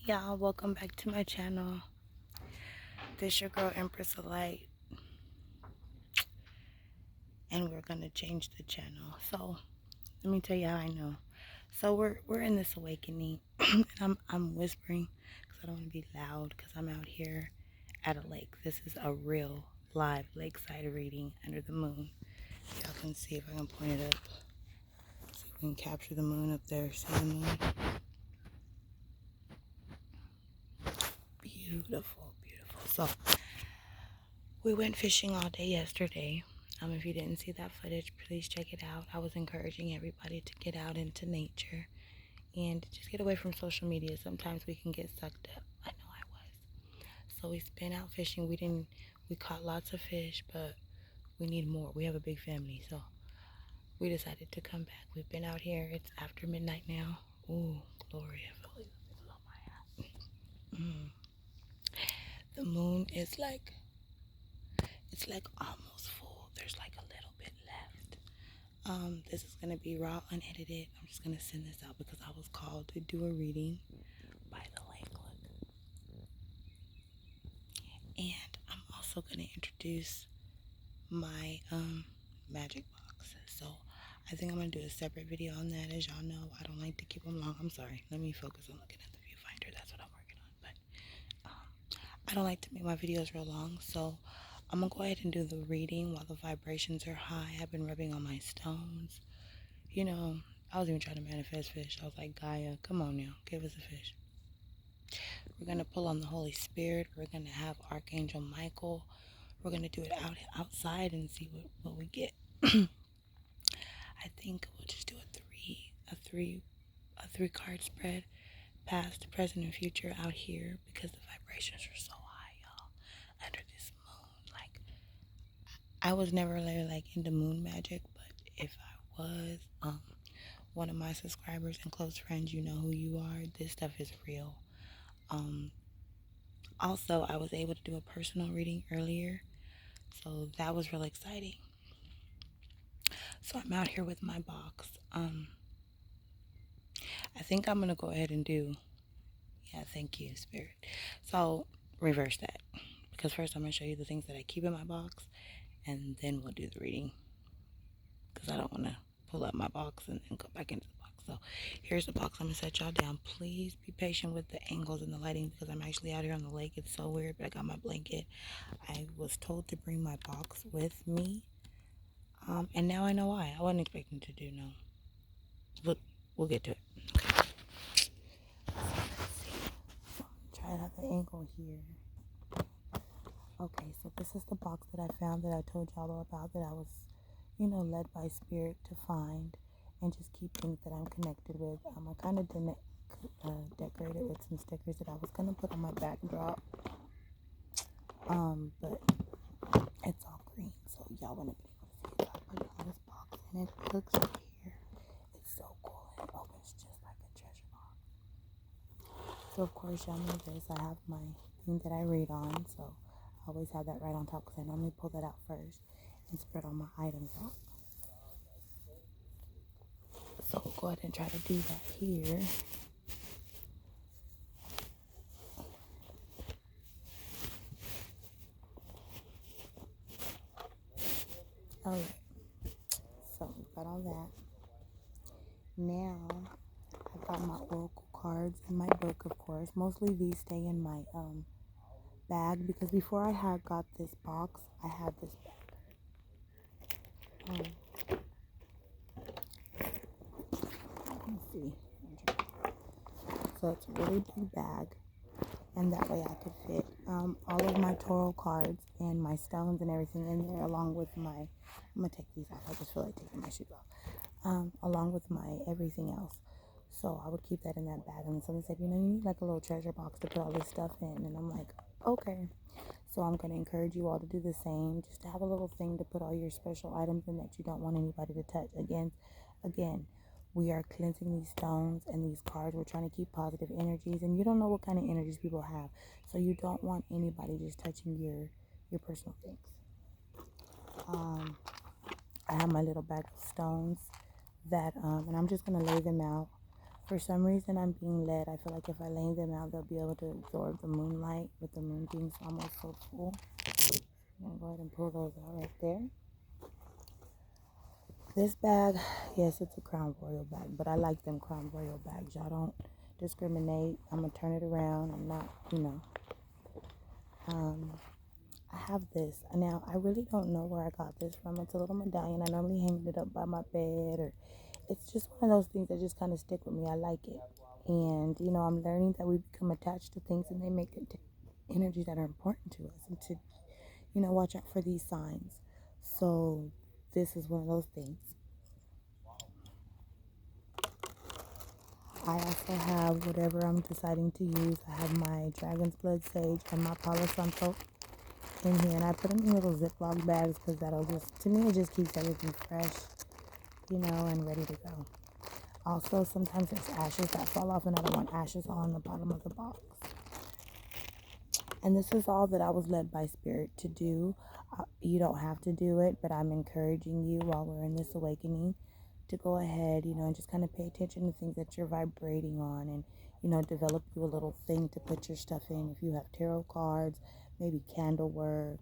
Y'all, welcome back to my channel. This your girl Empress of Light, and we're gonna change the channel. So let me tell you how I know. So we're in this awakening, and I'm whispering because I don't want to be loud because I'm out here at a lake. This is a real live lakeside reading under the moon. Y'all can see if I can point it up. See if we can capture the moon up there. See the moon? Beautiful, beautiful. So we went fishing all day yesterday. If you didn't see that footage, please check it out. I was encouraging everybody to get out into nature and just get away from social media. Sometimes we can get sucked up. I know I was. So we've been out fishing. We caught lots of fish, but we need more. We have a big family, so we decided to come back. We've been out here. It's after midnight now. Ooh, glory. I feel like below my hat. The moon is like, it's like almost full. There's like a little bit left. This is going to be raw, unedited. I'm just going to send this out because I was called to do a reading by the lake. Look. And I'm also going to introduce my magic box. So I think I'm going to do a separate video on that. As y'all know, I don't like to keep them long. I'm sorry. Let me focus on looking at the viewfinder. That's what I'm working on. But I don't like to make my videos real long. So I'm going to go ahead and do the reading while the vibrations are high. I've been rubbing on my stones. You know, I was even trying to manifest fish. I was like, Gaia, come on now, give us a fish. We're going to pull on the Holy Spirit. We're going to have Archangel Michael. We're going to do it outside and see what we get. I think we'll just do a three card spread, past, present, and future out here because the vibrations are so high, y'all, under this moon. Like, I was never really like into moon magic, but if I was, one of my subscribers and close friends, you know who you are. This stuff is real. Also, I was able to do a personal reading earlier, so that was really exciting. So I'm out here with my box. I think I'm gonna go ahead and do. Yeah, thank you, Spirit. So reverse that because first I'm gonna show you the things that I keep in my box, and then we'll do the reading because I don't want to pull up my box and then go back into the box. So here's the box. I'm gonna set y'all down. Please be patient with the angles and the lighting because I'm actually out here on the lake. It's so weird, but I got my blanket. I was told to bring my box with me, and now I know why. I wasn't expecting to do no. Look, we'll get to it. Okay. So let's see. So try out the angle here. Okay, so this is the box that I found that I told y'all about that I was, led by spirit to find and just keep things that I'm connected with. I kind of decorated with some stickers that I was gonna put on my backdrop, but it's all green, so y'all wanna be able to see it. So I put it in this box, and it looks right here. It's so cool, and it opens just like a treasure box. So of course y'all know this. I have my thing that I read on, so I always have that right on top because I normally pull that out first and spread all my items out. So we'll go ahead and try to do that here. Alright, so we've got all that. Now I've got my oracle cards in my book, of course. Mostly these stay in my bag because before I had got this box, I had this bag. Let me see. So it's a really big bag, and that way I could fit all of my tarot cards and my stones and everything in there, along with my. I'm gonna take these off. I just feel like taking my shoes off. Along with my everything else. So I would keep that in that bag. And someone said, you need like a little treasure box to put all this stuff in. And I'm like, okay. So I'm going to encourage you all to do the same. Just to have a little thing to put all your special items in that you don't want anybody to touch. Again, we are cleansing these stones and these cards. We're trying to keep positive energies. And you don't know what kind of energies people have. So you don't want anybody just touching your personal things. I have my little bag of stones that, and I'm just going to lay them out For some reason, I'm being led. I feel like if I lay them out, they'll be able to absorb the moonlight with the moon being almost so full. I'm going to go ahead and pull those out right there. This bag, yes, it's a Crown Royal bag, but I like them Crown Royal bags. Y'all don't discriminate. I'm going to turn it around. I'm not, I have this. Now, I really don't know where I got this from. It's a little medallion. I normally hang it up by my bed, or it's just one of those things that just kind of stick with me. I like it. And, I'm learning that we become attached to things and they make it energy that are important to us, and to, watch out for these signs. So, this is one of those things. I also have whatever I'm deciding to use. I have my Dragon's Blood Sage and my Palo Santo in here, and I put them in little Ziploc bags because that'll just, to me, it just keeps everything fresh, and ready to go. Also, sometimes there's ashes that fall off, and I don't want ashes all on the bottom of the box. And this is all that I was led by Spirit to do. You don't have to do it, but I'm encouraging you while we're in this awakening to go ahead, and just kind of pay attention to things that you're vibrating on, and, develop you a little thing to put your stuff in. If you have tarot cards, maybe candle work,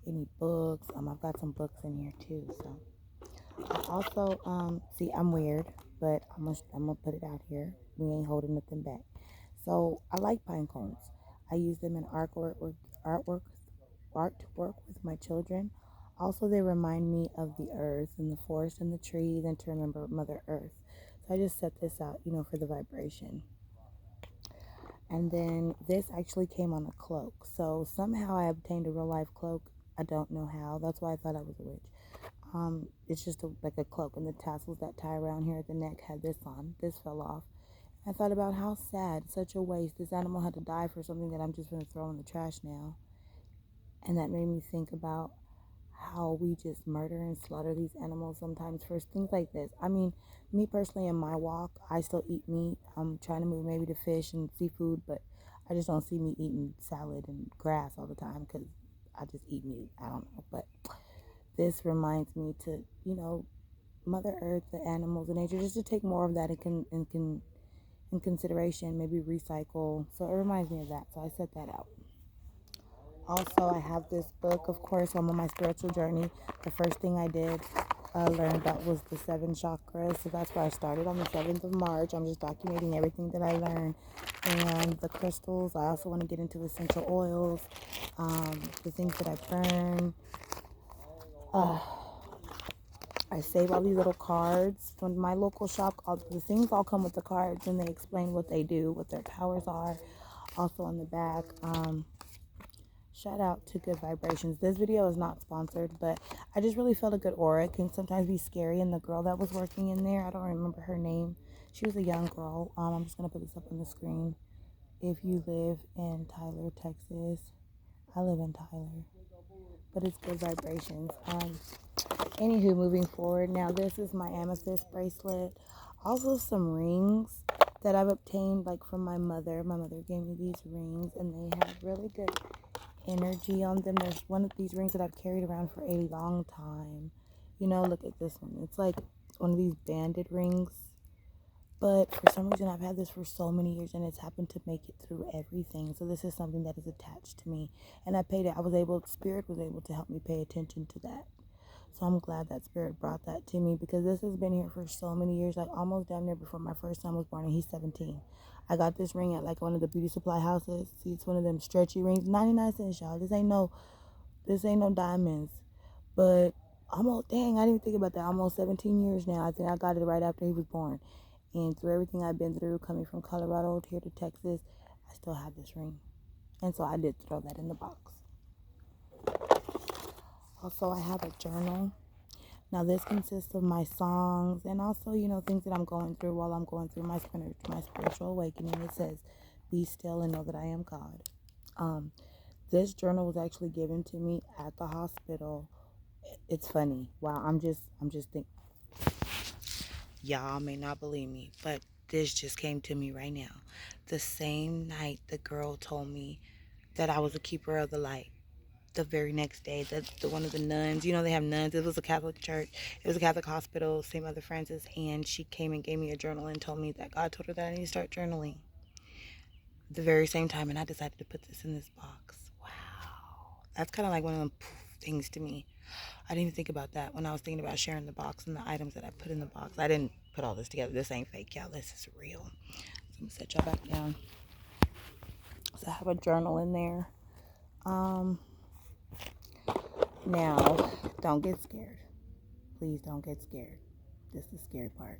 any books. I've got some books in here too. So I also, see, I'm weird, but I'm gonna put it out here. We ain't holding nothing back. So I like pine cones. I use them in artwork, artwork with my children. Also, they remind me of the earth and the forest and the trees, and to remember Mother Earth. So I just set this out, for the vibration. And then this actually came on a cloak. So somehow I obtained a real life cloak. I don't know how. That's why I thought I was a witch. It's just like a cloak, and the tassels that tie around here at the neck had this on. This fell off. I thought about how sad, such a waste. This animal had to die for something that I'm just going to throw in the trash now. And that made me think about how we just murder and slaughter these animals sometimes for things like this. I mean, me personally, in my walk, I still eat meat. I'm trying to move maybe to fish and seafood, but I just don't see me eating salad and grass all the time because I just eat meat. I don't know. But this reminds me to, Mother Earth, the animals, and nature, just to take more of that in consideration, maybe recycle. So it reminds me of that. So I set that out. Also, I have this book, of course, I'm on my spiritual journey. The first thing I did learn about was the 7 chakras. So that's where I started on the 7th of March. I'm just documenting everything that I learned. And the crystals, I also want to get into essential oils, the things that I burn. I save all these little cards from my local shop. The things all come with the cards, and they explain what they do, what their powers are. Also on the back, shout out to Good Vibrations. This video is not sponsored, but I just really felt a good aura. It can sometimes be scary. And the girl that was working in there, I don't remember her name. She was a young girl. I'm just going to put this up on the screen. If you live in Tyler, Texas, I live in Tyler, but it's Good Vibrations. Anywho, moving forward, now this is my amethyst bracelet. Also some rings that I've obtained like from my mother. My mother gave me these rings, and they have really good energy on them. There's one of these rings that I've carried around for a long time. Look at this one. It's like one of these banded rings. But for some reason, I've had this for so many years, and it's happened to make it through everything. So this is something that is attached to me. And Spirit was able to help me pay attention to that. So I'm glad that Spirit brought that to me, because this has been here for so many years, like almost damn near before my first son was born, and he's 17. I got this ring at like one of the beauty supply houses. See, it's one of them stretchy rings, 99 cents, y'all. This ain't no diamonds. But I didn't even think about that. Almost 17 years now. I think I got it right after he was born. And through everything I've been through, coming from Colorado here to Texas, I still have this ring. And so I did throw that in the box. Also, I have a journal. Now, this consists of my songs and also, things that I'm going through while I'm going through my spiritual awakening. It says, "Be still and know that I am God." This journal was actually given to me at the hospital. It's funny. Wow, I'm just thinking. Y'all may not believe me, but this just came to me right now. The same night the girl told me that I was a keeper of the light. the very next day, the one of the nuns, you know, they have nuns. It was a Catholic church. It was a Catholic hospital, St. Mother Francis, and she came and gave me a journal and told me that God told her that I need to start journaling at the very same time, and I decided to put this in this box. Wow. That's kind of like one of them things to me. I didn't even think about that when I was thinking about sharing the box and the items that I put in the box. I didn't put all this together. This ain't fake, y'all. This is real. So I'm going to set y'all back down. So I have a journal in there. Now, don't get scared. Please don't get scared. This is the scary part.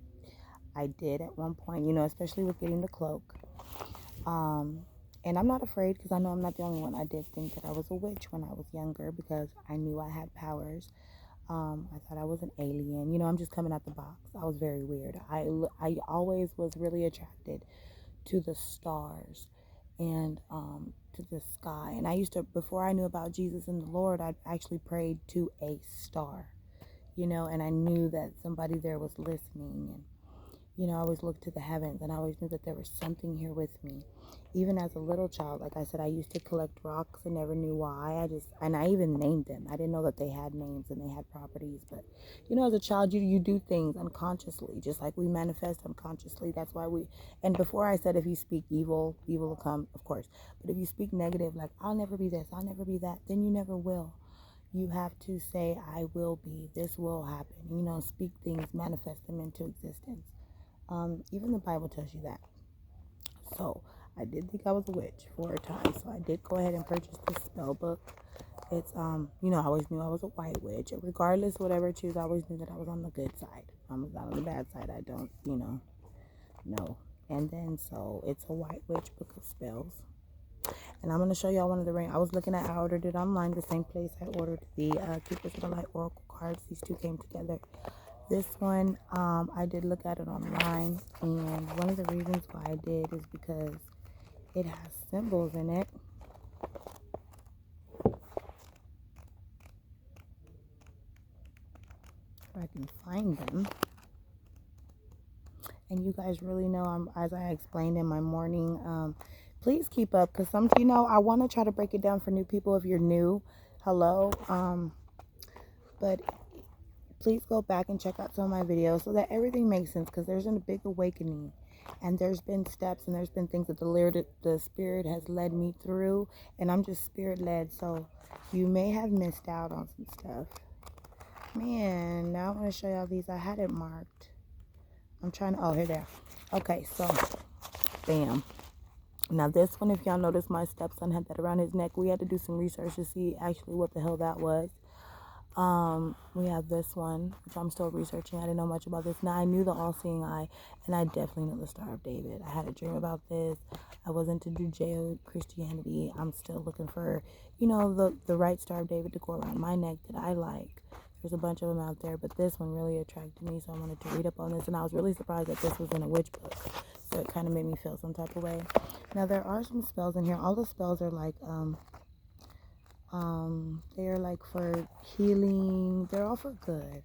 I did at one point, you know, especially with getting the cloak. And I'm not afraid because I know I'm not the only one. I did think that I was a witch when I was younger because I knew I had powers. I thought I was an alien. You know, I'm just coming out the box. I was very weird. I always was really attracted to the stars and to the sky. And I used to, before I knew about Jesus and the Lord, I actually prayed to a star, you know, and I knew that somebody there was listening. And you know, I always looked to the heavens and I always knew that there was something here with me. Even as a little child, like I said, I used to collect rocks and never knew why. And I even named them. I didn't know that they had names and they had properties. But, you know, as a child, you do things unconsciously, just like we manifest unconsciously. That's why and before I said if you speak evil, evil will come, of course. But if you speak negative, like, I'll never be this, I'll never be that, then you never will. You have to say, I will be, this will happen. You know, speak things, manifest them into existence. Even the Bible tells you that. So I did think I was a witch for a time. So I did go ahead and purchase this spell book. It's you know, I always knew I was a white witch. Regardless, whatever I choose, I always knew that I was on the good side. I was not on the bad side. I don't, you know, no. And then so it's a white witch book of spells. And I'm gonna show y'all one of the rings. I ordered it online, the same place I ordered the Keepers of the Light Oracle cards. These two came together. This one, I did look at it online, and one of the reasons why I did is because it has symbols in it. If I can find them. And you guys really know, as I explained in my morning, please keep up, because you know, I want to try to break it down for new people. If you're new, hello. But please go back and check out some of my videos so that everything makes sense, because there's been a big awakening and there's been steps and there's been things that the spirit has led me through, and I'm just spirit led, so you may have missed out on some stuff. Man, now I'm going to show y'all these. I had it marked. I'm trying to, oh, here they are. Okay, so bam. Now this one, if y'all notice, my stepson had that around his neck. We had to do some research to see actually what the hell that was. We have this one, which I'm still researching. I didn't know much about this. Now, I knew the all-seeing eye, and I definitely know the Star of David. I had a dream about this. I was into Judeo-Christianity. I'm still looking for, you know, the right Star of David to go around my neck that I like. There's a bunch of them out there, but this one really attracted me, so I wanted to read up on this, and I was really surprised that this was in a witch book, so it kind of made me feel some type of way. Now, there are some spells in here. All the spells are like, they are like for healing. They're all for good.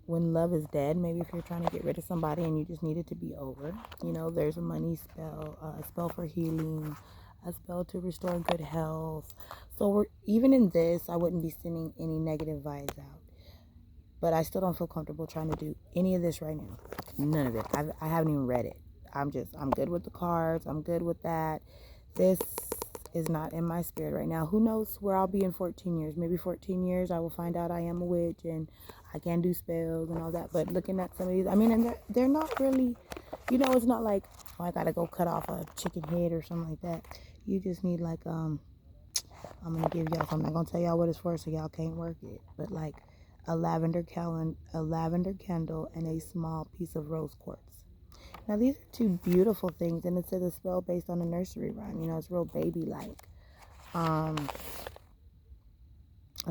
When love is dead, maybe if you're trying to get rid of somebody and you just need it to be over, you know, there's a money spell, a spell for healing, a spell to restore good health. So even in this, I wouldn't be sending any negative vibes out, but I still don't feel comfortable trying to do any of this right now. None of it. I haven't even read it. I'm good with the cards. I'm good with that. This is not in my spirit right now. Who knows where I'll be in 14 years? Maybe 14 years I will find out I am a witch and I can do spells and all that. But looking at some of these, I mean, and they're not really, you know, it's not like, oh, I gotta go cut off a chicken head or something like that. You just need like, I'm gonna give y'all something. I'm not gonna tell y'all what it's for so y'all can't work it. But like a lavender candle, and a small piece of rose quartz. Now, these are two beautiful things, and it says a spell based on a nursery rhyme. You know, it's real baby-like. A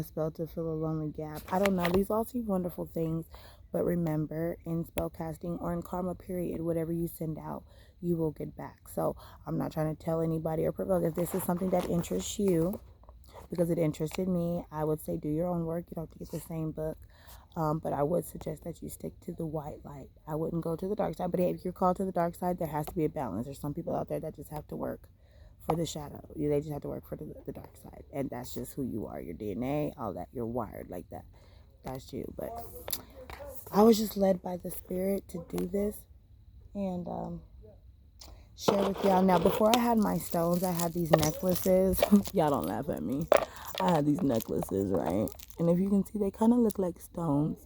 spell to fill a lonely gap. I don't know. These all seem wonderful things, but remember, in spell casting or in karma period, whatever you send out, you will get back. So I'm not trying to tell anybody or provoke. If this is something that interests you, because it interested me, I would say do your own work. You don't have to get the same book. But I would suggest that you stick to the white light. I wouldn't go to the dark side. But if you're called to the dark side, there has to be a balance. There's some people out there that just have to work for the shadow. They just have to work for the dark side. And that's just who you are. Your DNA, all that. You're wired like that. That's you. But I was just led by the spirit to do this and share with y'all. Now, before I had my stones, I had these necklaces. Y'all don't laugh at me. I had these necklaces, right? And if you can see, they kind of look like stones.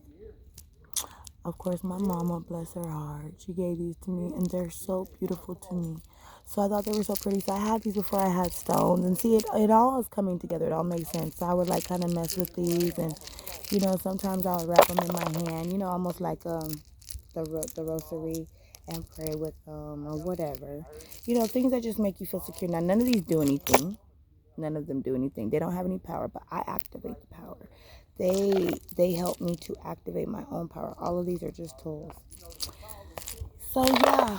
Of course, my mama, bless her heart, she gave these to me, and they're so beautiful to me. So I thought they were so pretty. So I had these before I had stones, and see, it all is coming together. It all makes sense. So I would like kind of mess with these, and sometimes I would wrap them in my hand, almost like the rosary, and pray with them or whatever. Things that just make you feel secure. Now, none of these do anything. None of them do anything. They don't have any power, but I activate the power. They help me to activate my own power. All of these are just tools. So yeah,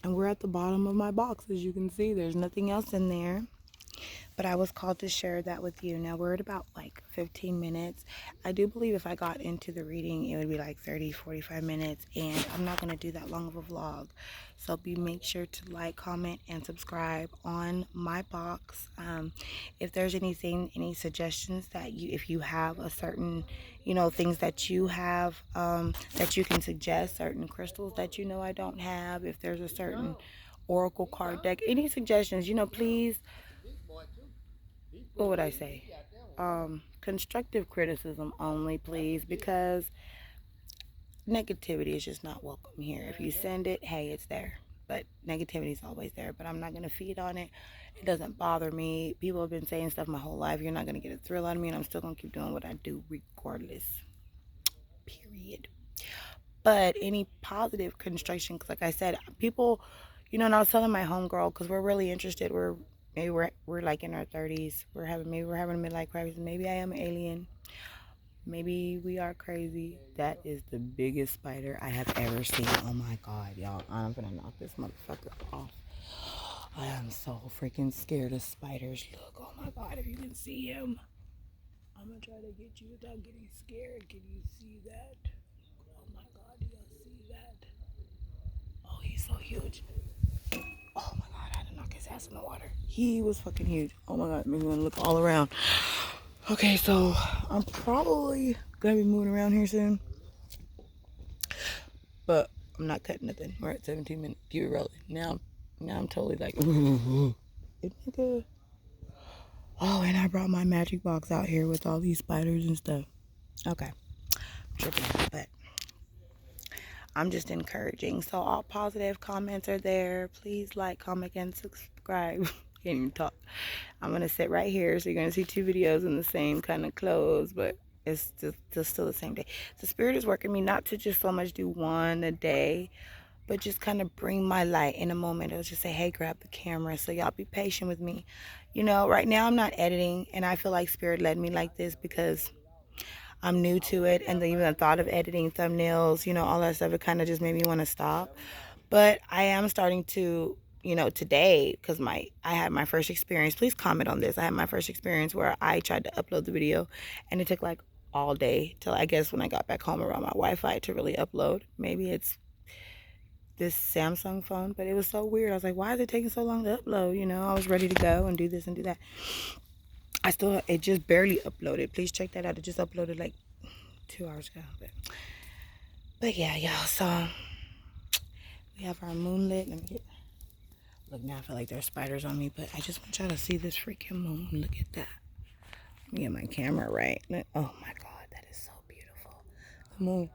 and we're at the bottom of my box. As you can see, there's nothing else in there. But I was called to share that with you. Now we're at about like 15 minutes. I do believe if I got into the reading, it would be like 30, 45 minutes. And I'm not going to do that long of a vlog. So make sure to like, comment, and subscribe on my box. If there's anything, any suggestions that if you have a certain, things that you have, that you can suggest, certain crystals that I don't have, if there's a certain oracle card deck, any suggestions, please, what would I say? Constructive criticism only, please, because negativity is just not welcome here. If you send it, hey, it's there. But negativity is always there. But I'm not going to feed on it. It doesn't bother me. People have been saying stuff my whole life. You're not going to get a thrill out of me, and I'm still going to keep doing what I do regardless. Period. But any positive construction, because like I said, people, and I was telling my homegirl, because we're really interested. We're like in our 30s. We're having a midlife crisis. Maybe I am an alien. Maybe we are crazy. That is the biggest spider I have ever seen. Oh my God, y'all. I'm gonna knock this motherfucker off. I am so freaking scared of spiders. Look, oh my God, if you can see him. I'm gonna try to get you without getting scared. Can you see that? Oh my God, do y'all see that? Oh, he's so huge. Oh my God, I had to knock his ass in the water. He was fucking huge. Oh my God, maybe I'm gonna look all around. Okay, so I'm probably gonna be moving around here soon, but I'm not cutting nothing. We're at 17 minutes. Keep it rolling. Now I'm totally like, ooh. Isn't it good? Oh, and I brought my magic box out here with all these spiders and stuff. Okay, tripping out, but I'm just encouraging. So all positive comments are there. Please like, comment, and subscribe. Can't even talk. I'm gonna sit right here, so you're gonna see two videos in the same kind of clothes, but it's just still the same day. The spirit is working me not to just so much do one a day, but just kind of bring my light in a moment. It'll just say, hey, grab the camera. So y'all be patient with me. Right now I'm not editing, and I feel like spirit led me like this because I'm new to it, and even the thought of editing thumbnails, all that stuff, it kind of just made me want to stop. But I am starting to, today, because I had my first experience. Please comment on this. I had my first experience where I tried to upload the video, and it took like all day till I guess when I got back home around my Wi-Fi to really upload. Maybe it's this Samsung phone, but it was so weird. I was like, why is it taking so long to upload? I was ready to go and do this and do that. It just barely uploaded. Please check that out. It just uploaded like 2 hours ago. But yeah, y'all. So we have our moonlit. Look, now I feel like there's spiders on me, but I just want y'all to see this freaking moon. Look at that. Let me get my camera right. Oh my God, that is so beautiful. The moon.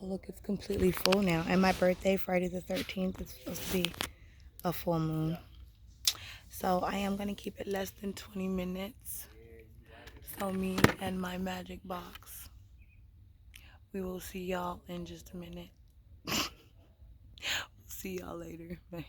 Oh, look, it's completely full now. And my birthday, Friday the 13th, is supposed to be a full moon. So I am going to keep it less than 20 minutes. So me and my magic box. We will see y'all in just a minute. See y'all later. Bye.